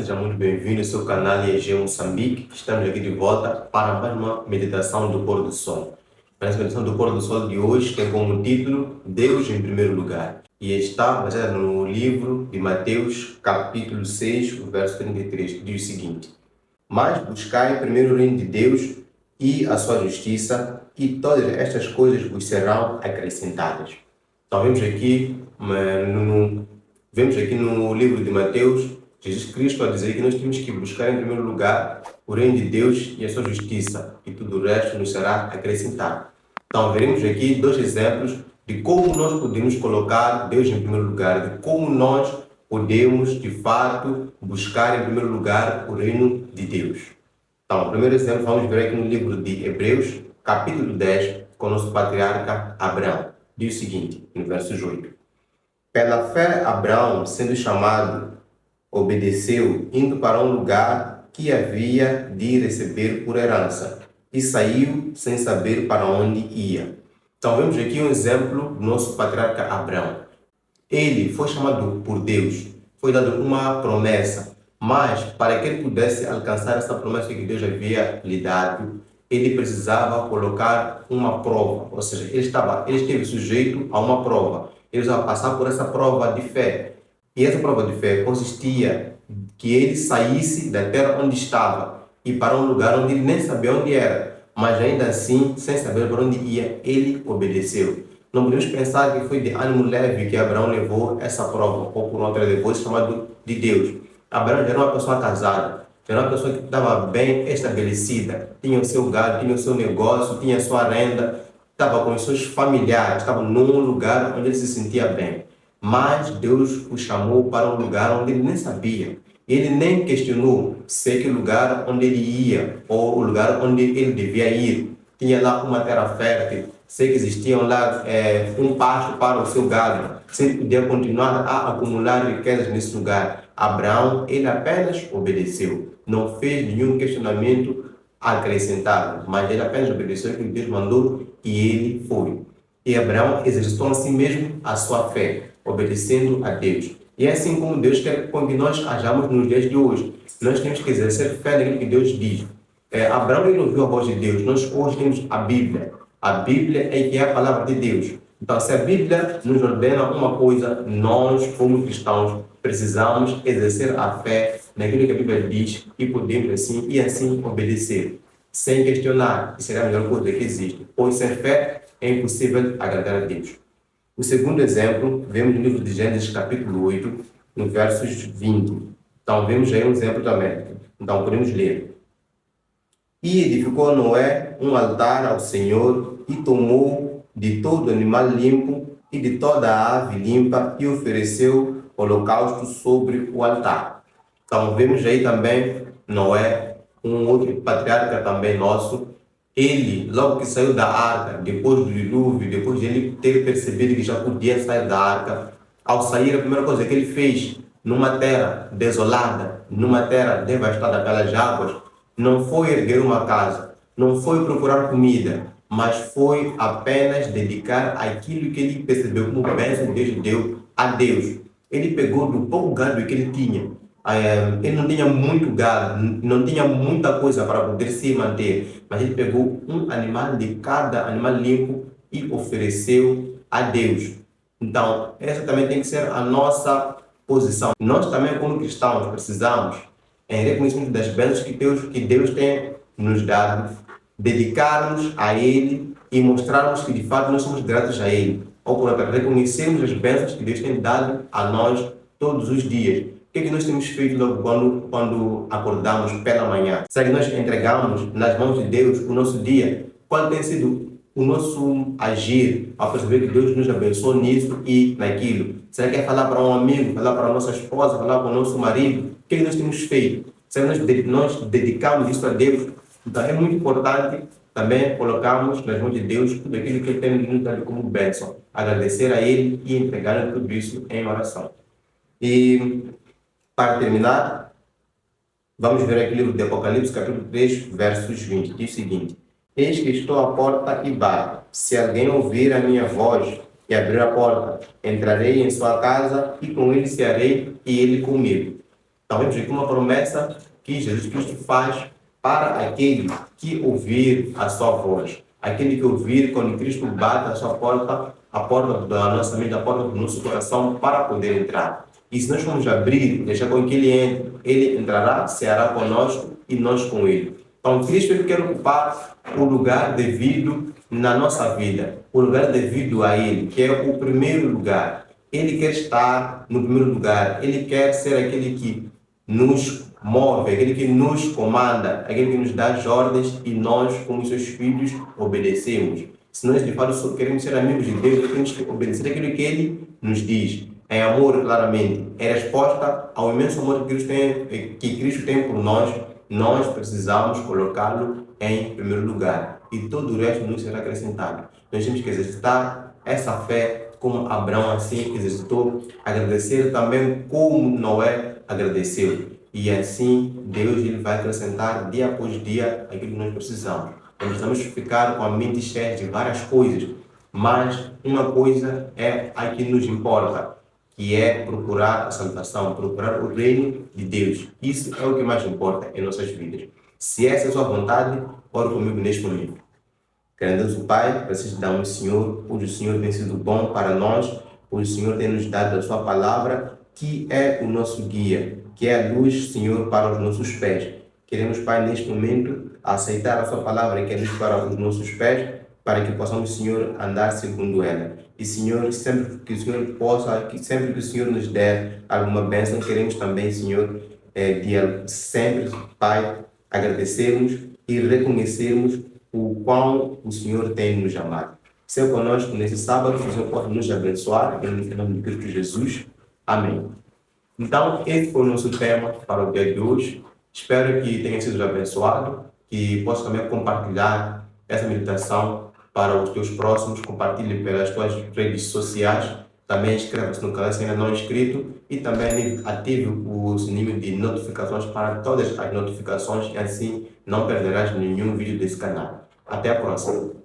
seja muito bem-vindo ao seu canal IEG Moçambique. Estamos aqui de volta para mais uma meditação do pôr do sol. Essa meditação do pôr do sol de hoje tem como título Deus em primeiro lugar e está baseada no livro de Mateus, capítulo 6, verso 33, que diz o seguinte: Mas buscai primeiro o reino de Deus e a sua justiça, e todas estas coisas vos serão acrescentadas. Então vemos aqui no livro de Mateus, Jesus Cristo a dizer que nós temos que buscar em primeiro lugar o reino de Deus e a sua justiça, e tudo o resto nos será acrescentado. Então veremos aqui dois exemplos de como nós podemos colocar Deus em primeiro lugar, de como nós podemos, de fato, buscar em primeiro lugar o reino de Deus. Então, o primeiro exemplo vamos ver aqui no livro de Hebreus, capítulo 10, com o nosso patriarca Abraão. Diz o seguinte, no verso 8. Pela fé, Abraão, sendo chamado, obedeceu, indo para um lugar que havia de receber por herança, e saiu sem saber para onde ia. Então, vemos aqui um exemplo do nosso patriarca Abraão. Ele foi chamado por Deus, foi dado uma promessa, mas para que ele pudesse alcançar essa promessa que Deus havia lhe dado, ele precisava colocar uma prova, ou seja, ele esteve sujeito a uma prova. Ele ia passar por essa prova de fé. E essa prova de fé consistia que ele saísse da terra onde estava e para um lugar onde ele nem sabia onde era, mas ainda assim, sem saber para onde ia, ele obedeceu. Não podemos pensar que foi de ânimo leve que Abraão levou essa prova, ou por outra levou esse chamado de Deus. Abraão já era uma pessoa casada, já era uma pessoa que estava bem estabelecida, tinha o seu gado, tinha o seu negócio, tinha a sua renda, estava com os seus familiares, estava num lugar onde ele se sentia bem. Mas Deus o chamou para um lugar onde ele nem sabia. Ele nem questionou se aquele lugar onde ele ia ou o lugar onde ele devia ir tinha lá uma terra fértil, se que existiam lá um pasto para o seu gado, se ele podia continuar a acumular riquezas nesse lugar. Abraão, ele apenas obedeceu, não fez nenhum questionamento acrescentado, mas ele apenas obedeceu o que Deus mandou e ele foi. E Abraão exercitou assim mesmo a sua fé, obedecendo a Deus. E é assim como Deus quer que nós hajamos nos dias de hoje. Nós temos que exercer fé naquilo que Deus diz. Abraão ele ouviu a voz de Deus. Nós hoje temos a Bíblia. A Bíblia é que é a palavra de Deus. Então, se a Bíblia nos ordena uma coisa, nós, como cristãos, precisamos exercer a fé naquilo que a Bíblia diz e podemos assim obedecer, sem questionar, que será a melhor coisa que existe. Pois sem fé é impossível agradar a Deus. O segundo exemplo, vemos no livro de Gênesis, capítulo 8, no versos 20. Então, vemos aí um exemplo também. Então, podemos ler. E edificou Noé um altar ao Senhor e tomou de todo animal limpo e de toda a ave limpa e ofereceu holocausto sobre o altar. Então, vemos aí também Noé, um outro patriarca também nosso. Ele, logo que saiu da arca, depois do dilúvio, depois de ele ter percebido que já podia sair da arca, ao sair, a primeira coisa que ele fez, numa terra desolada, numa terra devastada pelas águas, não foi erguer uma casa, não foi procurar comida, mas foi apenas dedicar aquilo que ele percebeu como bênção que Deus deu a Deus. Ele pegou do pouco gado que ele tinha. Ele não tinha muito gado, não tinha muita coisa para poder se manter, mas ele pegou um animal de cada animal limpo e ofereceu a Deus. Então, essa também tem que ser a nossa posição. Nós também, como cristãos, precisamos, em reconhecimento das bênçãos que Deus tem nos dado, dedicar-nos a Ele e mostrarmos que de fato nós somos gratos a Ele. Ou por outra, reconhecermos as bênçãos que Deus tem dado a nós todos os dias. O que nós temos feito logo quando acordamos pela manhã? Será que nós entregamos nas mãos de Deus o nosso dia? Qual tem sido o nosso agir ao perceber que Deus nos abençoou nisso e naquilo? Será que é falar para um amigo, falar para a nossa esposa, falar para o nosso marido? O que nós temos feito? Será que nós dedicamos isso a Deus? Então é muito importante também colocarmos nas mãos de Deus tudo aquilo que Ele tem nos dado como bênção. Agradecer a Ele e entregar tudo isso em oração. E para terminar, vamos ver aqui o livro de Apocalipse, capítulo 3, versos 20. Diz o seguinte: Eis que estou à porta e bato. Se alguém ouvir a minha voz e abrir a porta, entrarei em sua casa e com ele cearei e ele comigo. Então, vemos aqui uma promessa que Jesus Cristo faz para aquele que ouvir a sua voz. Aquele que ouvir, quando Cristo bate a sua porta, a porta da nossa mente, a porta do nosso coração, para poder entrar. E se nós formos abrir, deixar com que ele entre, ele entrará, ceará conosco e nós com ele. Então, Cristo ele quer ocupar o lugar devido na nossa vida, o lugar devido a ele, que é o primeiro lugar. Ele quer estar no primeiro lugar, ele quer ser aquele que nos move, aquele que nos comanda, aquele que nos dá as ordens e nós, como seus filhos, obedecemos. Se nós de fato só queremos ser amigos de Deus, temos que obedecer aquilo que ele nos diz. Em amor, claramente, é resposta ao imenso amor que Cristo tem por nós. Nós precisamos colocá-lo em primeiro lugar e todo o resto nos será acrescentado. Nós temos que exercitar essa fé como Abraão assim exercitou, agradecer também como Noé agradeceu. E assim Deus ele vai acrescentar dia após dia aquilo que nós precisamos. Nós precisamos ficar com a mente cheia de várias coisas, mas uma coisa é a que nos importa, que é procurar a salvação, procurar o reino de Deus. Isso é o que mais importa em nossas vidas. Se essa é a sua vontade, ore comigo neste momento. Grandioso Pai, vocês dão o Senhor, pois o Senhor tem sido bom para nós, pois o Senhor tem nos dado a sua palavra, que é o nosso guia, que é a luz, Senhor, para os nossos pés. Queremos, Pai, neste momento, aceitar a sua palavra, que é luz para os nossos pés, para que possamos, Senhor, andar segundo ela. E, Senhor, sempre que o Senhor possa, sempre que o Senhor nos der alguma bênção, queremos também, Senhor, sempre, Pai, agradecermos e reconhecermos o quão o Senhor tem nos amado. Seja conosco nesse sábado, que o Senhor pode nos abençoar, em nome de Cristo Jesus. Amém. Então, esse foi o nosso tema para o dia de hoje. Espero que tenha sido abençoado, que possa também compartilhar essa meditação para os teus próximos, compartilhe pelas tuas redes sociais, também inscreva-se no canal se ainda não é inscrito e também ative o sininho de notificações para todas as notificações e assim não perderás nenhum vídeo desse canal. Até a próxima!